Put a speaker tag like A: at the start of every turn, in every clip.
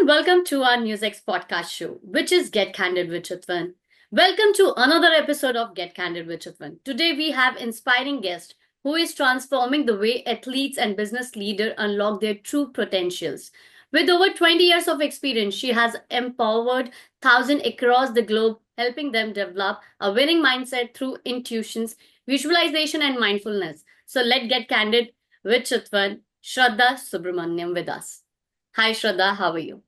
A: and welcome to our NewsX podcast show, which is Get Candid with Chitvan. Welcome to another episode of Get Candid with Chitvan. Today we have inspiring guest who is transforming the way athletes and business leaders unlock their true potentials. With over 20 years of experience, she has empowered thousands across the globe, helping them develop a winning mindset through intuitions, visualization, and mindfulness. So let's get candid with Chitvan, Shraddha Subramaniam with us. Hi Shraddha, how are you?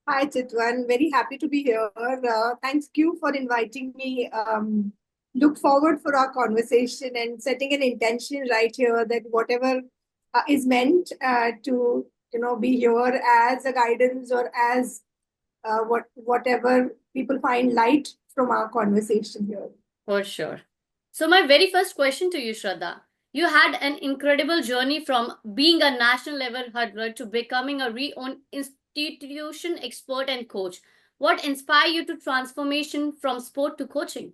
B: Hi, Chitvan. Very happy to be here. Thank you for inviting me. Look forward for our conversation and setting an intention right here that whatever is meant to be here as a guidance or as whatever people find light from our conversation here.
A: For sure. So, my very first question to you, Shraddha. You had an incredible journey from being a national level hurdler to becoming a renowned institution expert and coach. What inspired you to transformation from sport to coaching?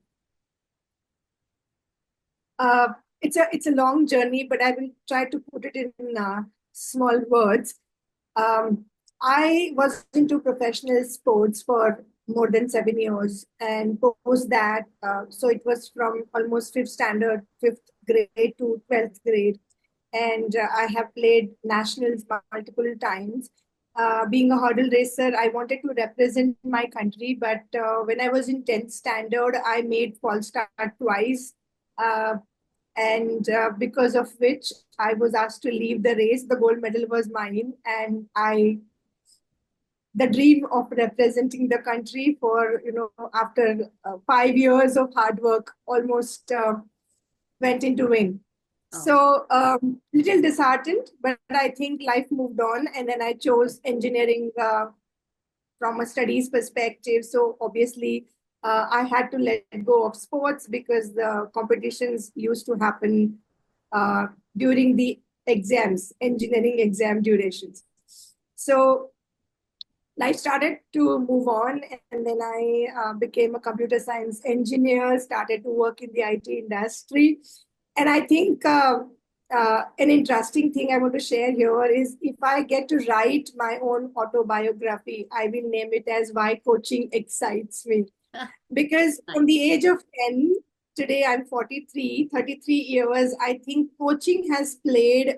B: Uh, it's a long journey, but I will try to put it in small words. Um, I was into professional sports for more than 7 years, and post that, so it was from almost fifth standard, fifth grade to 12th grade, and I have played nationals multiple times. Being a hurdle racer, I wanted to represent my country, but when I was in 10th standard, I made false start twice. Uh, and because of which I was asked to leave the race. The gold medal was mine, and the dream of representing the country for after 5 years of hard work almost went into vain.
A: Oh,
B: So little disheartened, but I think life moved on, and then I chose engineering from a studies perspective. So obviously, I had to let go of sports because the competitions used to happen uh, during the exams, engineering exam durations. So life started to move on, and then I became a computer science engineer, started to work in the IT industry. And I think an interesting thing I want to share here is if I get to write my own autobiography, I will name it as Why Coaching Excites Me. Because from
A: nice.
B: the age of 10, today I'm 43, 33 years, I think coaching has played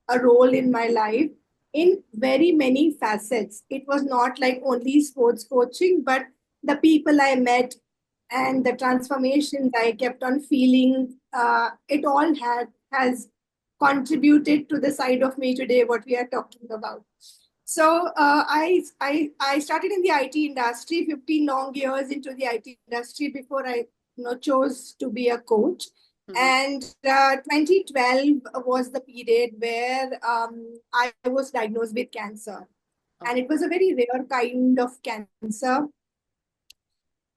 B: a role in my life in very many facets. It was not like only sports coaching, but the people I met and the transformations I kept on feeling, it all has contributed to the side of me today, what we are talking about. So I started in the IT industry, 15 long years into the IT industry before I chose to be a coach.
A: Mhm.
B: And 2012 was the period where I was diagnosed with cancer.
A: Oh,
B: And it was a very rare kind of cancer.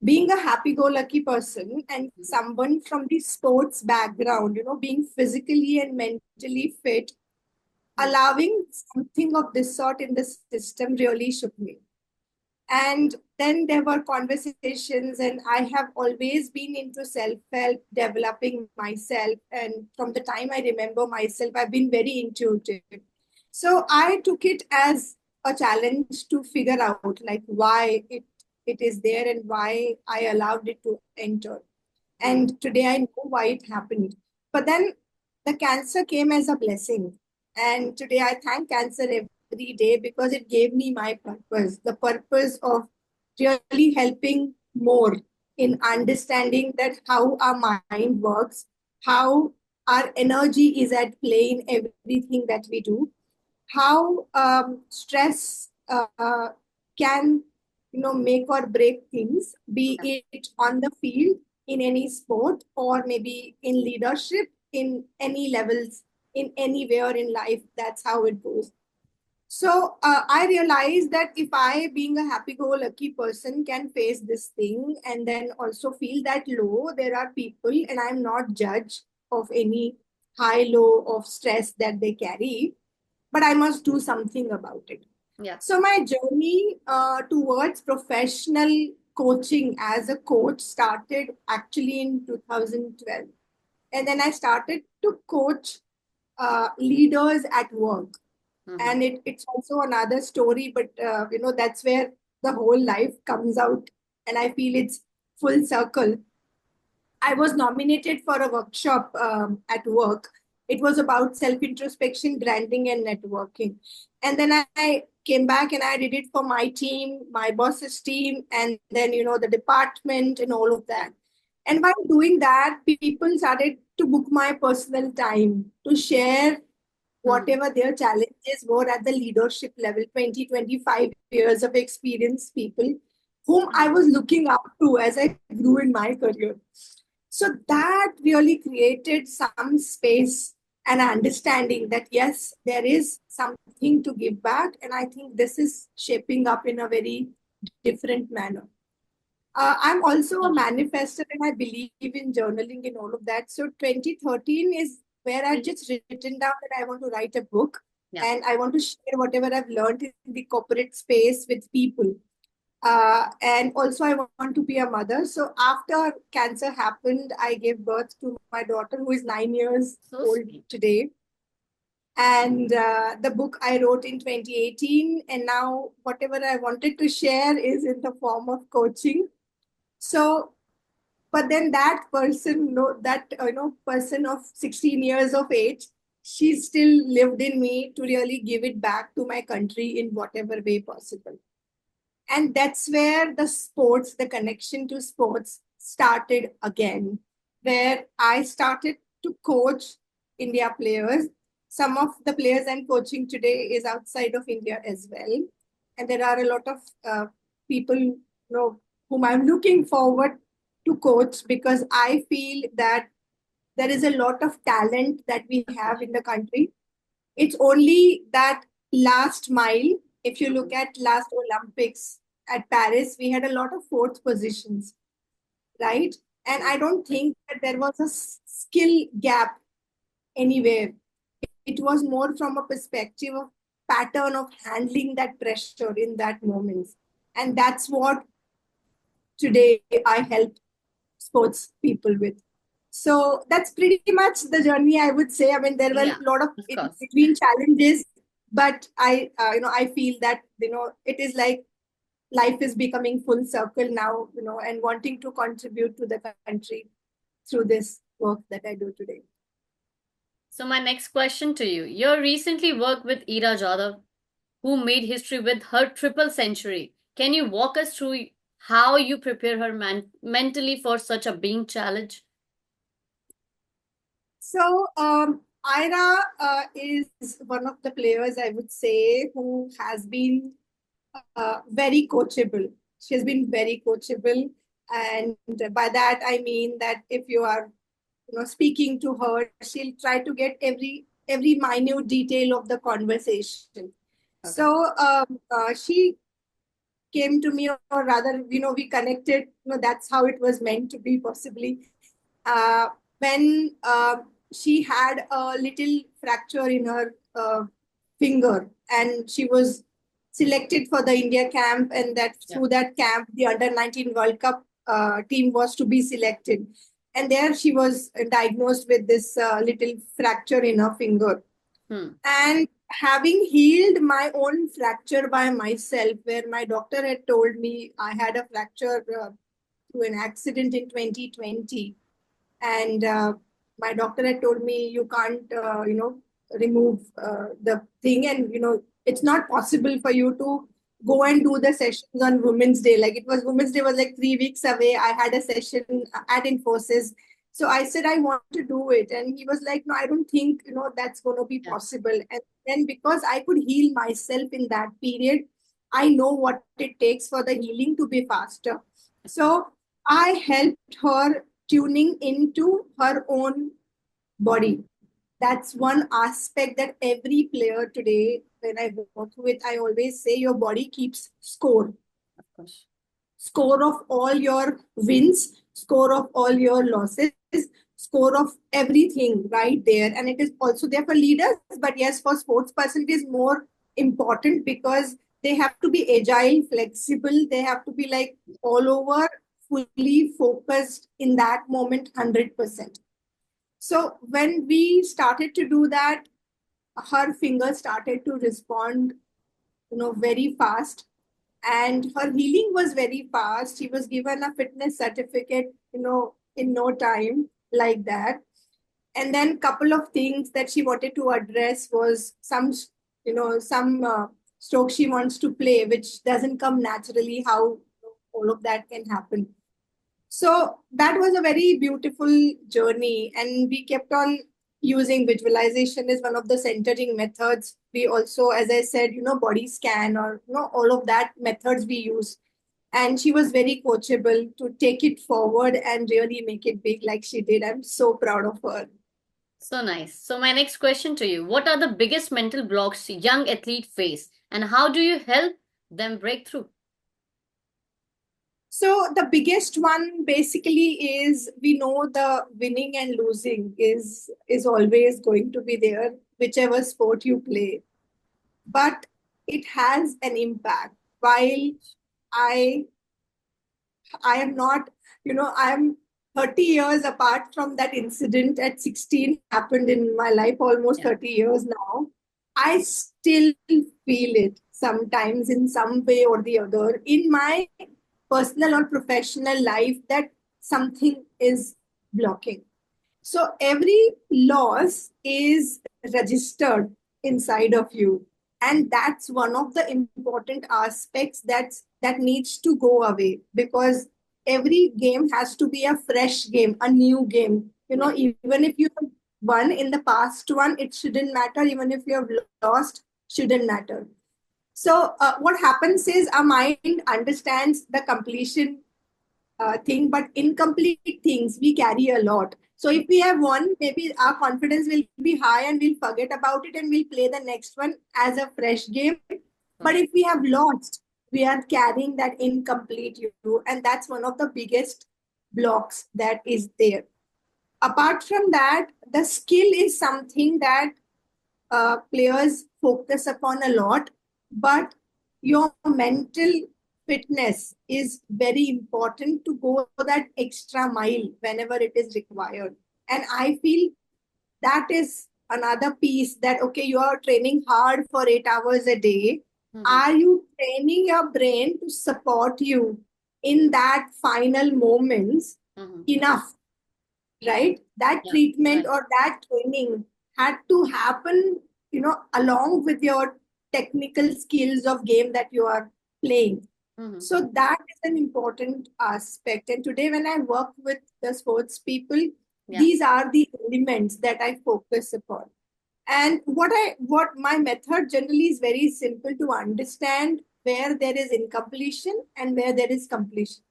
B: Being a happy-go-lucky person and
A: mhm.
B: someone from the sports background, being physically and mentally fit,
A: Mhm.
B: allowing something of this sort in the system really shook me. And then there were conversations, and I have always been into self-help, developing myself. And from the time I remember myself, I've been very intuitive. So I took it as a challenge to figure out like why it is there and why I allowed it to enter.
A: Mhm.
B: And today I know why it happened. But then the cancer came as a blessing. And today I thank cancer every day because it gave me my purpose, the purpose of really helping more in understanding that how our mind works, how our energy is at play in everything that we do, how stress can make or break things,
A: Yeah.
B: be it on the field, in any sport, or maybe in leadership, in any levels, in anywhere in life. That's how it goes. So I realized that if I, being a happy-go-lucky person, can face this thing and then also feel that low, there are people, and I'm not judge of any high low of stress that they carry, but I must do something about it.
A: Yeah.
B: So my journey towards professional coaching as a coach started actually in 2012. And then I started to coach leaders at work. And it's also another story, but that's where the whole life comes out, and I feel it's full circle. I was nominated for a workshop at work. It was about self introspection, branding, and networking. And then I came back and I did it for my team, my boss's team, and then, the department and all of that. And by doing that, people started to book my personal time to share whatever their challenges were at the leadership level, 20, 25 years of experience people whom I was looking up to as I grew in my career. So that really created some space and understanding that yes, there is something to give back. And I think this is shaping up in a very different manner. I'm also a manifester and I believe in journaling and all of that. So 2013 is where I just written down that I want to write a book and I want to share whatever I've learned in the corporate space with people. And also, I want to be a mother. So, after cancer happened, I gave birth to my daughter, who is 9 years old today. And the book I wrote in 2018. And now, whatever I wanted to share is in the form of coaching. So, but then that person, person of 16 years of age, she still lived in me to really give it back to my country in whatever way possible. And that's where the connection to sports started again, where I started to coach India players. Some of the players I'm coaching today is outside of India as well. And there are a lot of people, whom I'm looking forward to coach, because I feel that there is a lot of talent that we have in the country. It's only that last mile. If you look at last Olympics at Paris, we had a lot of fourth positions, right? And I don't think that there was a skill gap anywhere. It was more from a perspective of pattern of handling that pressure in that moment. And that's what today I help sports people with. So that's pretty much the journey, I would say. I mean, there were a lot of between challenges, but I feel that, it is like life is becoming full circle now, and wanting to contribute to the country through this work that I do today.
A: So my next question to you. You recently worked with Ira Jadhav, who made history with her triple century. Can you walk us through how you prepare her mentally for such a big challenge?
B: So, Ira is one of the players, I would say, who has been very coachable. She has been very coachable. And by that, I mean that if you are speaking to her, she'll try to get every minute detail of the conversation. Okay. So she came to me, or rather, we connected. That's how it was meant to be, possibly. When she had a little fracture in her finger, and she was selected for the India camp, and that through that camp, the under-19 World Cup team was to be selected. And there she was diagnosed with this little fracture in her finger. And having healed my own fracture by myself, where my doctor had told me I had a fracture through an accident in 2020. And my doctor had told me, you can't, remove the thing. And, it's not possible for you to go and do the sessions on Women's Day. Like, Women's Day was like 3 weeks away. I had a session at Infosys. So I said, I want to do it. And he was like, no, I don't think, that's going to be possible. And then because I could heal myself in that period, I know what it takes for the healing to be faster. So I helped her tuning into her own body. That's one aspect that every player today, when I work with, I always say your body keeps score. Of course. Score of all your wins, score of all your losses, score of everything right there. And it is also there for leaders. But yes, for sports person, it is more important because they have to be agile, flexible. They have to be like all over, fully focused in that moment, 100%. So when we started to do that, her fingers started to respond, very fast, and her healing was very fast. She was given a fitness certificate, in no time, like that. And then couple of things that she wanted to address was some stroke she wants to play, which doesn't come naturally, how all of that can happen. So that was a very beautiful journey, and we kept on using visualization is one of the centering methods. We also, as I said, body scan, or all of that methods we use. And she was very coachable to take it forward and really make it big like she did. I'm so proud of her.
A: So nice. So my next question to you, what are the biggest mental blocks young athletes face and how do you help them break through?
B: So the biggest one basically is, we know the winning and losing is always going to be there, whichever sport you play. But it has an impact. While I I am not, I'm 30 years apart from that incident at 16 happened in my life, almost
A: Yeah.
B: 30 years now. I still feel it sometimes in some way or the other in my personal or professional life, that something is blocking. So every loss is registered inside of you. And that's one of the important aspects that needs to go away, because every game has to be a fresh game, a new game.
A: Yeah.
B: Even if you have won in the past one, it shouldn't matter. Even if you have lost, shouldn't matter. So what happens is our mind understands the completion thing, but incomplete things we carry a lot. So if we have one, maybe our confidence will be high and we'll forget about it and we'll play the next one as a fresh game. But
A: Correct.
B: if we have lost, we are carrying that incomplete you, and that's one of the biggest blocks that is there. Apart from that, the skill is something that players focus upon a lot, but your mental fitness is very important to go that extra mile whenever it is required. And I feel that is another piece, that okay, you are training hard for 8 hours a day.
A: Mm-hmm.
B: Are you training your brain to support you in that final moments
A: Mm-hmm.
B: enough, right? That
A: Yeah.
B: treatment
A: Right.
B: or that training had to happen, along with your technical skills of game that you are playing.
A: Mm-hmm.
B: So that is an important aspect. And today, when I work with the sports people,
A: Yeah.
B: these are the elements that I focus upon. And what my method generally is very simple to understand, where there is incompletion and where there is completion.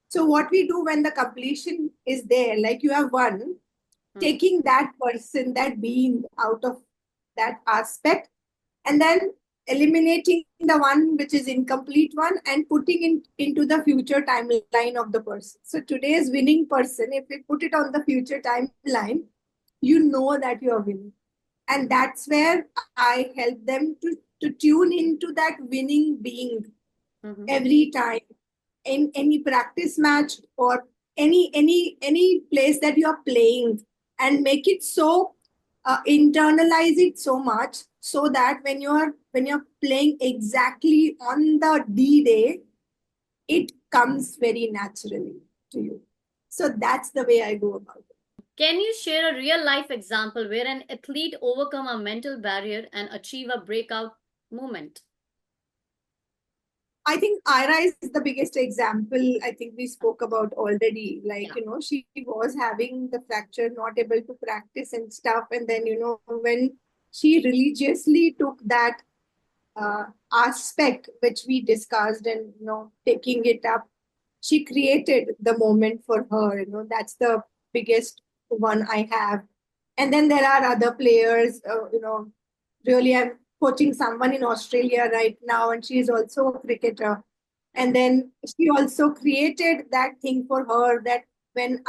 B: So what we do when the completion is there, like you have won,
A: Mm-hmm.
B: taking that person, that being out of that aspect, and then eliminating the one which is incomplete one and putting it into the future timeline of the person. So today's winning person, if we put it on the future timeline, you know that you are winning. And that's where I help them to tune into that winning being
A: Mm-hmm.
B: every time, in any practice match or any place that you are playing, and make it so, internalize it so much, so that when you're playing exactly on the D day, it comes very naturally to you. So that's the way I go about it.
A: Can you share a real life example where an athlete overcome a mental barrier and achieve a breakout moment?
B: I think Ira is the biggest example. I think we spoke about already. Like,
A: Yeah.
B: she was having the fracture, not able to practice and stuff. And then, when she religiously took that aspect which we discussed, and, taking it up, she created the moment for her. That's the biggest one I have. And then there are other players, really, I'm coaching someone in Australia right now, and she is also a cricketer. And
A: Mm-hmm.
B: then she also created that thing for her, that when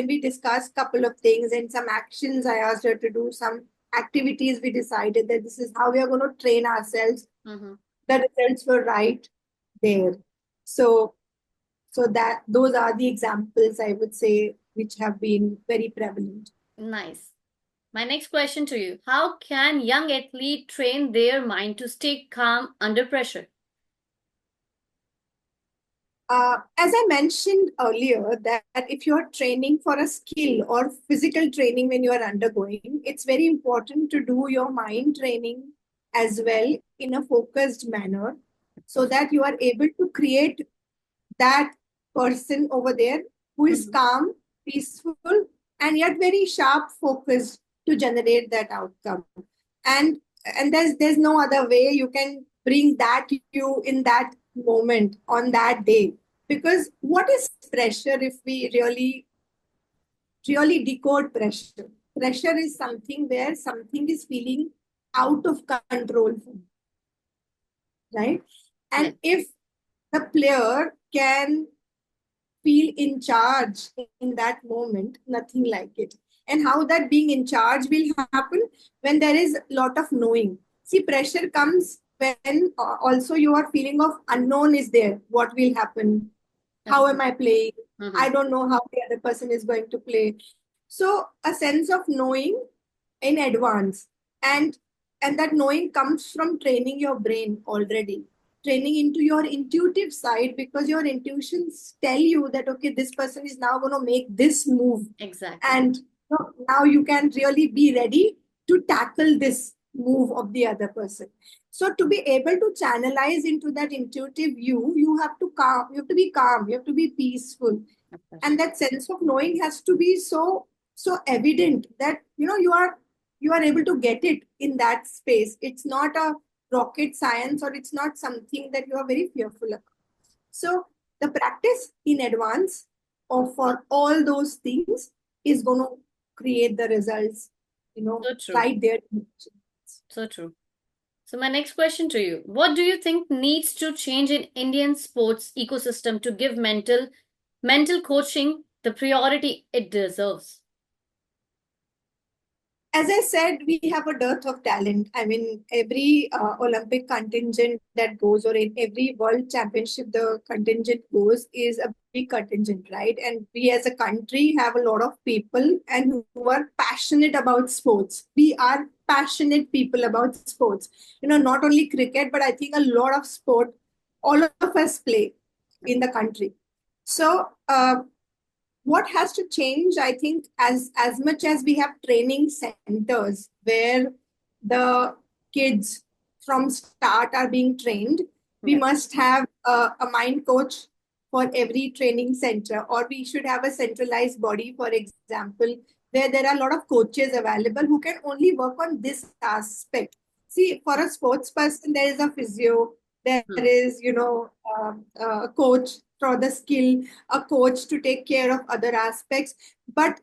B: we discussed couple of things and some actions, I asked her to do some activities, we decided that this is how we are going to train ourselves.
A: Mm-hmm.
B: The results were right there. So that those are the examples, I would say, which have been very prevalent.
A: Nice. My next question to you: how can young athlete train their mind to stay calm under pressure?
B: As I mentioned earlier, that if you're training for a skill or physical training when you are undergoing, it's very important to do your mind training as well in a focused manner so that you are able to create that person over there who is
A: Mhm.
B: calm, peaceful, and yet very sharp focused to generate that outcome. And there's no other way you can bring that you in that moment on that day. Because what is pressure if we really decode pressure? Pressure is something where something is feeling out of control, right?
A: Yes,
B: And if the player can feel in charge in that moment, nothing like it. And how that being in charge will happen when there is a lot of knowing. See, pressure comes when also your feeling of unknown is there. What will happen?
A: of
B: How am
A: course.
B: I playing?
A: Mhm.
B: I don't know how the other person is going to play. So a sense of knowing in advance, and that knowing comes from training your brain already, training into your intuitive side, because your intuitions tell you that okay, this person is now going to make this move,
A: Exactly.
B: and now you can really be ready to tackle this move of the other person. So to be able to channelize into that intuitive view, you have to calm, you have to be calm, you have to be peaceful,
A: Of course.
B: and that sense of knowing has to be so evident that you are able to get it in that space. It's not a rocket science, or it's not something that you are very fearful of. So the practice in advance of for all those things is going to create the results,
A: So true.
B: right there.
A: So true. So my next question to you: what do you think needs to change in Indian sports ecosystem to give mental coaching the priority it deserves?
B: As I said, we have a dearth of talent. I mean, every Olympic contingent that goes, or in every world championship the contingent goes, is a big contingent, right? And we as a country have a lot of people and who are passionate about sports. We are passionate people about sports. Not only cricket, but I think a lot of sport, all of us play in the country. So, what has to change, I think, as much as we have training centers where the kids from start are being trained, we
A: Yeah,
B: must have a mind coach for every training center, or we should have a centralized body, for example, where there are a lot of coaches available who can only work on this aspect. See, for a sports person, there is a physio, there
A: hmm,
B: is a coach for the skill, a coach to take care of other aspects, but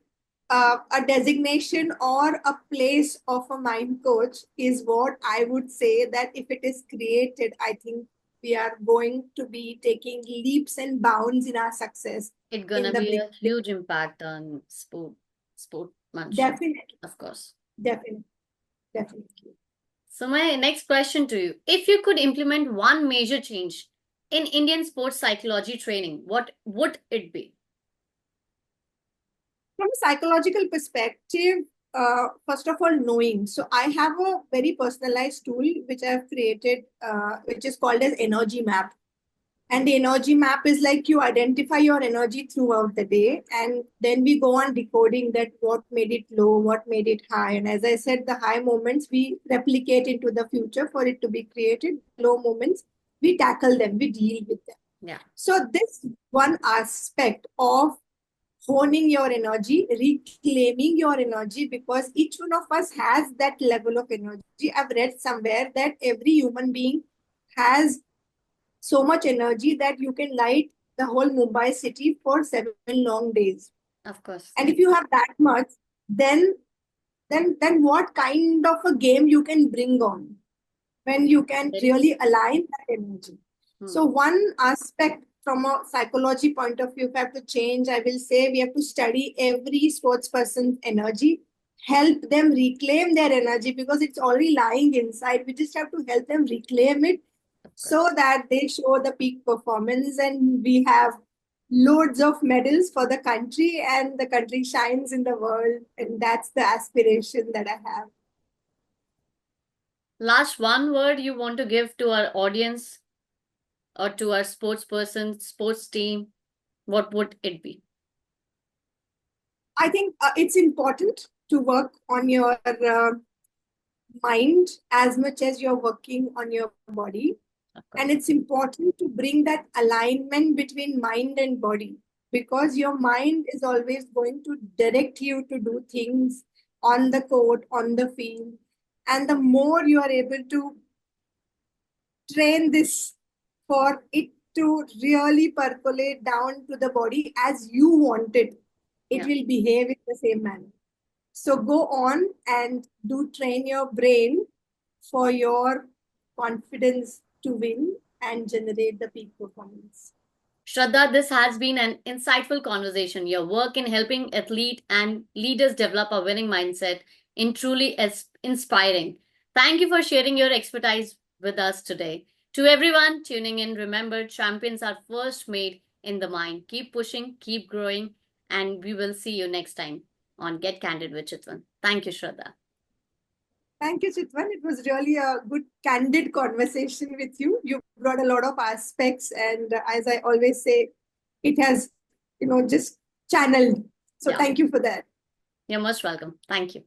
B: a designation or a place of a mind coach is what I would say that if it is created, I think we are going to be taking leaps and bounds in our success
A: it's
B: in
A: gonna
B: the
A: be
B: big.
A: a huge impact on sportsmanship,
B: Definitely,
A: of course.
B: definitely, definitely.
A: So my next question to you: if you could implement one major change in Indian sports psychology training, what would it be?
B: From a psychological perspective, first of all, knowing. So I have a very personalized tool which I've created, which is called as energy map. And the energy map is like you identify your energy throughout the day, and then we go on decoding that what made it low, what made it high. And as I said, the high moments we replicate into the future for it to be created. Low moments, we tackle them, we deal with them.
A: Yeah,
B: So this one aspect of honing your energy, reclaiming your energy, because each one of us has that level of energy. I've read somewhere that every human being has so much energy that you can light the whole Mumbai city for 7 long days.
A: of course.
B: And if you have that much, then then what kind of a game you can bring on when you can
A: Very true.
B: really align that energy.
A: Hmm.
B: So one aspect from a psychology point of view, if I have to change, I will say we have to study every sports person's energy, help them reclaim their energy because it's already lying inside. We just have to help them reclaim it
A: Of
B: so
A: course.
B: that they show the peak performance, and we have loads of medals for the country, and the country shines in the world. And that's the aspiration that I have.
A: Last one word you want to give to our audience or to our sports person, sports team, what would it be?
B: I think it's important to work on your mind as much as you're working on your body. And it's important to bring that alignment between mind and body, because your mind is always going to direct you to do things on the court, on the field. And the more you are able to train this for it to really percolate down to the body as you want it, it
A: Yeah.
B: will behave in the same manner. So go on and do train your brain for your confidence to win and generate the peak performance.
A: Shraddha, this has been an insightful conversation. Your work in helping athlete and leaders develop a winning mindset in truly inspiring. Thank you for sharing your expertise with us today. To everyone tuning in, remember champions are first made in the mind. Keep pushing, keep growing, and we will see you next time on Get Candid with Chitvan. Thank you, Shraddha.
B: Thank you, Chitvan. It was really a good, candid conversation with you. You brought a lot of aspects, and as I always say, it has, just channeled. So
A: Yeah.
B: thank you for that.
A: You're most welcome. Thank you.